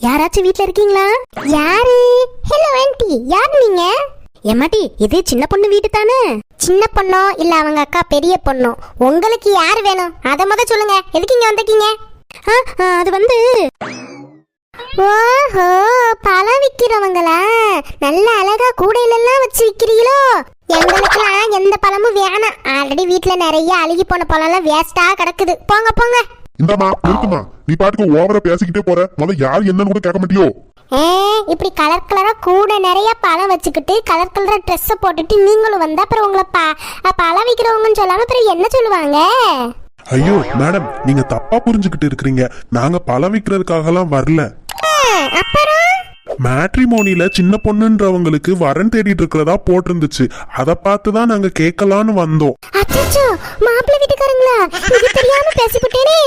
யாராச்சும் வீட்ல இருக்கீங்களா? யாரு? ஹலோ ஆன்ட்டி, யார் நீங்க? எம்மாட்டி, இது சின்ன பொண்ணு வீட்டு தானே? சின்ன பொண்ணோ இல்ல அவங்க அக்கா பெரிய பொண்ணோ? உங்களுக்கு யார் வேணும் அத சொல்லுங்க. எதுக்கு இங்க வந்திருக்கீங்க? அது வந்து ஓஹோ, பழம் விக்கிறவங்களா? நல்ல அழகா கூடையிலெல்லாம் வச்சு விக்கிறீங்களோ? எங்களுக்குலாம் எந்த பழமும் வேணாம். ஆல்ரெடி வீட்ல நிறைய அழுகி போன பழம்லாம் வேஸ்டா கிடக்குது. போங்க போங்க. இந்தமா இருக்குமா, நீ பாட்டுக்கு ஓவரா பேசிக்கிட்டே போற. முதல்ல யார் என்னன்னு கூட கேட்க மாட்டியோ? இப்படி கலர் கலரா கூட நிறைய பழம் வச்சுக்கிட்டு கலர் கலரா ட்ரெஸ் போட்டுட்டு நீங்களும் வந்தா அப்புறம் உங்களை பழம் விக்கிறவங்கன்னு சொல்லாம அப்புறம் என்ன சொல்லுவாங்க? ஐயோ மேடம், நீங்க தப்பா புரிஞ்சுக்கிட்டு இருக்கிறீங்க. நாங்க பழம் விக்கிறதுக்காகலாம் வரல. அப்புறம் மேட்ரிமோனில சின்ன பொண்ணுன்றவங்களுக்கு வரன் தேடிட்டு இருக்கிறதா போட்டிருந்துச்சு. அத பார்த்துதான் நாங்க கேட்கலான்னு வந்தோம். அச்சச்சோ, மாப்பிள்ளை வீட்டுக்காரங்களா? இது தெரியாம பேசிவிட்டேனே.